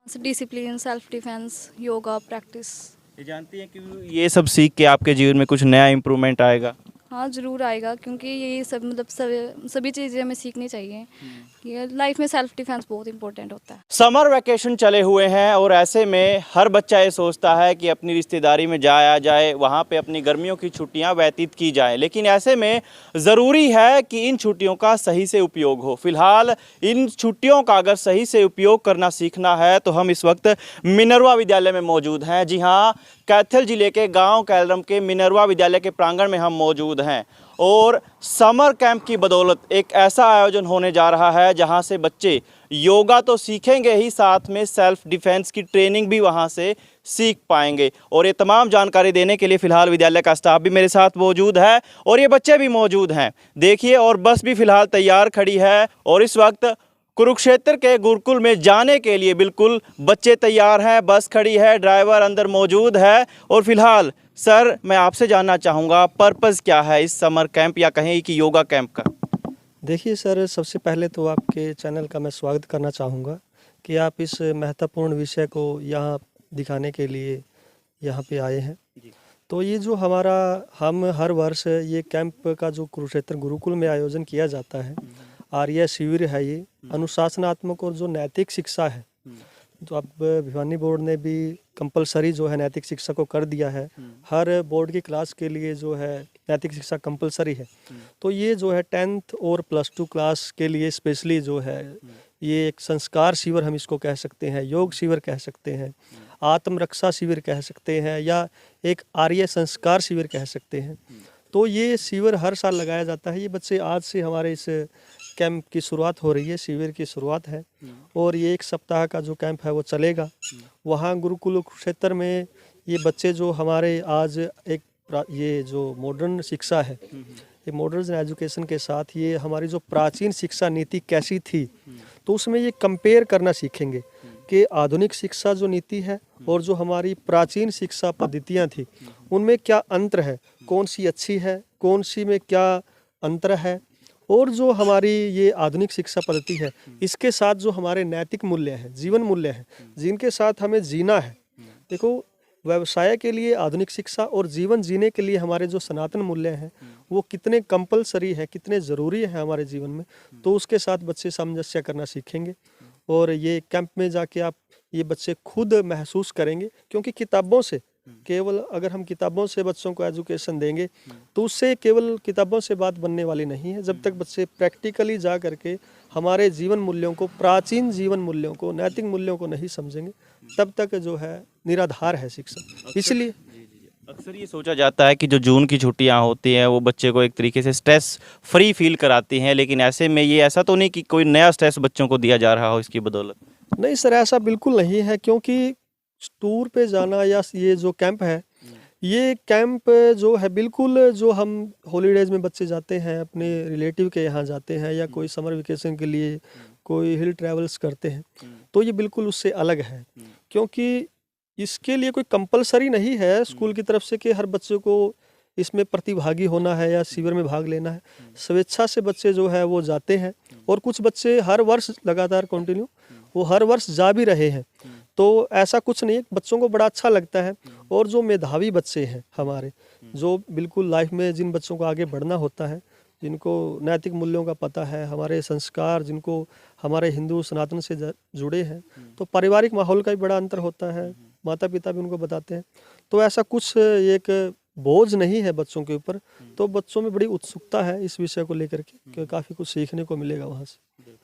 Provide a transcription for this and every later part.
Discipline, self defence, yoga practice. ये जानती हैं कि ये सब सीख के आपके जीवन में कुछ नया इम्प्रूवमेंट आएगा? हाँ ज़रूर आएगा, क्योंकि ये सब मतलब सभी चीज़ें हमें सीखनी चाहिए कि लाइफ में सेल्फ डिफेंस बहुत इंपॉर्टेंट होता है। समर वैकेशन चले हुए हैं और ऐसे में हर बच्चा ये सोचता है कि अपनी रिश्तेदारी में जाया जाए, वहाँ पे अपनी गर्मियों की छुट्टियाँ व्यतीत की जाएं। लेकिन ऐसे में ज़रूरी है कि इन छुट्टियों का सही से उपयोग हो। फिलहाल इन छुट्टियों का अगर सही से उपयोग करना सीखना है तो हम इस वक्त मिनरवा विद्यालय में मौजूद हैं। जी हाँ, कैथल जिले के गाँव कैलरम के मिनरवा विद्यालय के प्रांगण में हम मौजूद हैं और समर कैंप की बदौलत एक ऐसा आयोजन होने जा रहा है जहां से बच्चे योगा तो सीखेंगे ही, साथ में सेल्फ डिफेंस की ट्रेनिंग भी वहां से सीख पाएंगे। और ये तमाम जानकारी देने के लिए फ़िलहाल विद्यालय का स्टाफ भी मेरे साथ मौजूद है और ये बच्चे भी मौजूद हैं। देखिए, और बस भी फ़िलहाल तैयार खड़ी है और इस वक्त कुरुक्षेत्र के गुरुकुल में जाने के लिए बिल्कुल बच्चे तैयार हैं। बस खड़ी है, ड्राइवर अंदर मौजूद है और फिलहाल सर, मैं आपसे जानना चाहूँगा पर्पज़ क्या है इस समर कैंप या कहें कि योगा कैंप का? देखिए सर, सबसे पहले तो आपके चैनल का मैं स्वागत करना चाहूँगा कि आप इस महत्वपूर्ण विषय को यहाँ दिखाने के लिए यहाँ पे आए हैं। तो ये जो हम हर वर्ष ये कैंप का जो कुरुक्षेत्र गुरुकुल में आयोजन किया जाता है, आर्य शिविर है ये, अनुशासनात्मक और जो नैतिक शिक्षा है, तो अब भिवानी बोर्ड ने भी कंपलसरी जो है नैतिक शिक्षा को कर दिया है। हर बोर्ड की क्लास के लिए जो है नैतिक शिक्षा कंपलसरी है। तो ये जो है 10th और +2 क्लास के लिए स्पेशली जो है ये एक संस्कार शिविर हम इसको कह सकते हैं, योग शिविर कह सकते हैं, आत्मरक्षा शिविर कह सकते हैं या एक आर्य संस्कार शिविर कह सकते हैं। तो ये शिविर हर साल लगाया जाता है। ये बच्चे आज से हमारे इस कैंप की शुरुआत हो रही है, शिविर की शुरुआत है और ये 1 सप्ताह का जो कैंप है वो चलेगा। वहाँ गुरुकुल क्षेत्र में ये बच्चे जो हमारे आज ये जो मॉडर्न शिक्षा है, ये मॉडर्न एजुकेशन के साथ ये हमारी जो प्राचीन शिक्षा नीति कैसी थी, तो उसमें ये कंपेयर करना सीखेंगे कि आधुनिक शिक्षा जो नीति है और जो हमारी प्राचीन शिक्षा पद्धतियाँ थी उनमें क्या अंतर है, कौन सी अच्छी है, कौन सी में क्या अंतर है, और जो हमारी ये आधुनिक शिक्षा पद्धति है इसके साथ जो हमारे नैतिक मूल्य हैं, जीवन मूल्य हैं, जिनके साथ हमें जीना है। देखो, व्यवसाय के लिए आधुनिक शिक्षा और जीवन जीने के लिए हमारे जो सनातन मूल्य हैं वो कितने कंपलसरी है, कितने ज़रूरी है हमारे जीवन में, तो उसके साथ बच्चे सामंजस्य करना सीखेंगे। और ये कैंप में जाके आप ये बच्चे खुद महसूस करेंगे, क्योंकि किताबों से केवल अगर हम किताबों से बच्चों को एजुकेशन देंगे तो उससे केवल किताबों से बात बनने वाली नहीं है। जब तक बच्चे प्रैक्टिकली जा करके हमारे जीवन मूल्यों को, प्राचीन जीवन मूल्यों को, नैतिक मूल्यों को नहीं समझेंगे, तब तक जो है निराधार है शिक्षा। इसलिए अक्सर ये सोचा जाता है कि जो जून की छुट्टियां होती हैं वो बच्चे को एक तरीके से स्ट्रेस फ्री फील कराती हैं, लेकिन ऐसे में ये ऐसा तो नहीं कि कोई नया स्ट्रेस बच्चों को दिया जा रहा हो इसकी बदौलत? नहीं सर, ऐसा बिल्कुल नहीं है, क्योंकि टूर पे जाना या ये जो कैंप है, ये कैंप जो है बिल्कुल जो हम हॉलीडेज में बच्चे जाते हैं अपने रिलेटिव के यहाँ जाते हैं या कोई समर वेकेशन के लिए कोई हिल ट्रैवल्स करते हैं, तो ये बिल्कुल उससे अलग है। क्योंकि इसके लिए कोई कंपलसरी नहीं है स्कूल की तरफ से कि हर बच्चे को इसमें प्रतिभागी होना है या शिविर में भाग लेना है। स्वेच्छा से बच्चे जो है वो जाते हैं और कुछ बच्चे हर वर्ष लगातार कंटिन्यू वो हर वर्ष जा भी रहे हैं। तो ऐसा कुछ नहीं है, बच्चों को बड़ा अच्छा लगता है। और जो मेधावी बच्चे हैं हमारे, जो बिल्कुल लाइफ में जिन बच्चों को आगे बढ़ना होता है, जिनको नैतिक मूल्यों का पता है, हमारे संस्कार जिनको हमारे हिंदू सनातन से जुड़े हैं, तो पारिवारिक माहौल का भी बड़ा अंतर होता है, माता पिता भी उनको बताते हैं। तो ऐसा कुछ एक बोझ नहीं है बच्चों के ऊपर। तो बच्चों में बड़ी उत्सुकता है इस विषय को लेकर के कि काफ़ी कुछ सीखने को मिलेगा वहाँ से।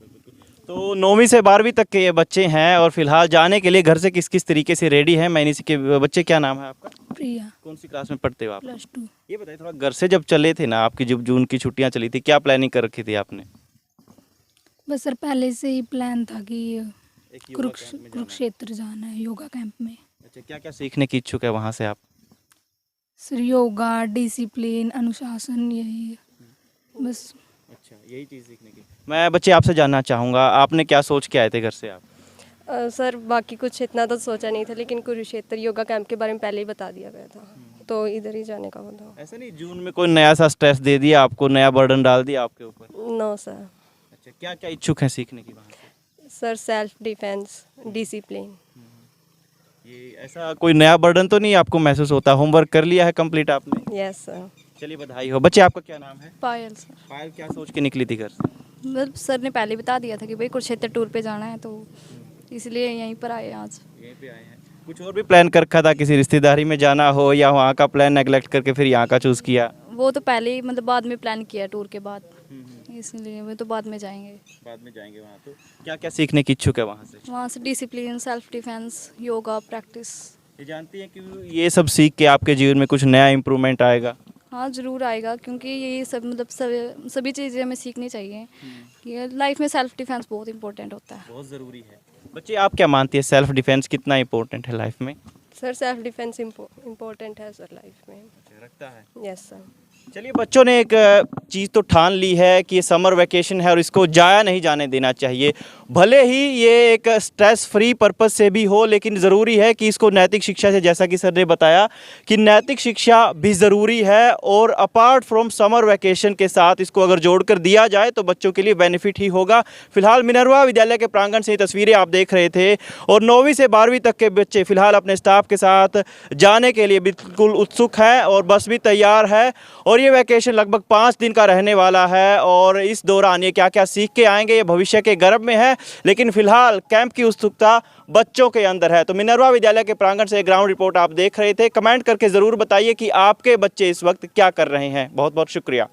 तो 9वीं से 12वीं तक के ये बच्चे हैं और फिलहाल जाने के लिए घर से किस किस तरीके से रेडी हैं? मैं इसी के बच्चे, क्या नाम है आपका? प्रिया। कौन सी क्लास में पढ़ते हो आप? +2। ये बताइए थोड़ा, घर से जब चले थे ना, आपकी जब जून की छुट्टियां चली थी, क्या प्लानिंग कर रखी थी आपने? बस सर पहले से ही प्लान था कि एक योगा कैंप में जाना है। कुरुक्षेत्र जाना है योगा कैंप में। अच्छा, क्या क्या सीखने की इच्छुक है वहाँ से आप? सर योगा, डिसिप्लिन, अनुशासन, यही बस। अच्छा, यही चीज़ सीखने की। मैं बच्चे आपसे जानना चाहूँगा, आपने क्या सोच के आए थे घर से आप? सर बाकी कुछ इतना तो सोचा नहीं था, लेकिन कुरुक्षेत्र योगा कैंप के बारे में पहले ही बता दिया गया था, तो इधर ही जाने का वो था। ऐसा नहीं जून में कोई नया सा स्ट्रेस दे दिया आपको, नया बर्डन डाल दिया आपके ऊपर? No sir. अच्छा, क्या क्या इच्छुक हैं सीखने की वहाँ से? Sir self defence, discipline. ये ऐसा कोई नया बर्डन तो नहीं आपको महसूस होता? होमवर्क कर लिया है कंप्लीट आपने? Yes sir. चलिए बधाई हो। बच्चे आपका क्या नाम है? पायल सर। पायल, क्या सोच के निकली थी घर से? मतलब सर ने पहले बता दिया था कि भाई कुरुक्षेत्र टूर पे जाना है, तो इसलिए यहीं पर आए आज। यहीं पे आए हैं। कुछ और भी प्लान कर रखा था, किसी रिश्तेदारी में जाना हो, या वहाँ का प्लान नेगलेक्ट करके फिर यहाँ का चूज़ किया? वो तो पहले ही मतलब बाद में प्लान किया टूर के बाद, इसलिए वो तो बाद में जाएंगे। बाद में जाएंगे वहाँ। तो क्या क्या सीखने की इच्छुक है वहाँ से? वहाँ से discipline, self defence, yoga practice. ये जानती हैं कि ये सब सीख के आपके जीवन में कुछ नया इम्प्रूवमेंट आएगा? हाँ ज़रूर आएगा, क्योंकि ये सब मतलब सभी चीज़ें हमें सीखनी चाहिए कि लाइफ में सेल्फ डिफेंस बहुत इंपॉर्टेंट होता है। बहुत ज़रूरी है। बच्चे आप क्या मानती है, सेल्फ डिफेंस कितना इम्पोर्टेंट है लाइफ में? सर सेल्फ डिफेंस इम्पोर्टेंट है सर लाइफ में। रखता है। Yes sir. चलिए, बच्चों ने एक चीज़ तो ठान ली है कि ये समर वैकेशन है और इसको जाया नहीं जाने देना चाहिए। भले ही ये एक स्ट्रेस फ्री पर्पस से भी हो, लेकिन ज़रूरी है कि इसको नैतिक शिक्षा से, जैसा कि सर ने बताया कि नैतिक शिक्षा भी ज़रूरी है, और अपार्ट फ्रॉम समर वैकेशन के साथ इसको अगर जोड़कर दिया जाए तो बच्चों के लिए बेनिफिट ही होगा। फिलहाल मिनरवा विद्यालय के प्रांगण से ये तस्वीरें आप देख रहे थे, और 9वीं से 12वीं तक के बच्चे फिलहाल अपने स्टाफ के साथ जाने के लिए बिल्कुल उत्सुक हैं, और बस भी तैयार है। और ये वैकेशन लगभग 5 दिन का रहने वाला है, और इस दौरान ये क्या क्या सीख के आएंगे ये भविष्य के गर्भ में है, लेकिन फिलहाल कैंप की उत्सुकता बच्चों के अंदर है। तो मिनरवा विद्यालय के प्रांगण से ग्राउंड रिपोर्ट आप देख रहे थे। कमेंट करके ज़रूर बताइए कि आपके बच्चे इस वक्त क्या कर रहे हैं। बहुत बहुत शुक्रिया।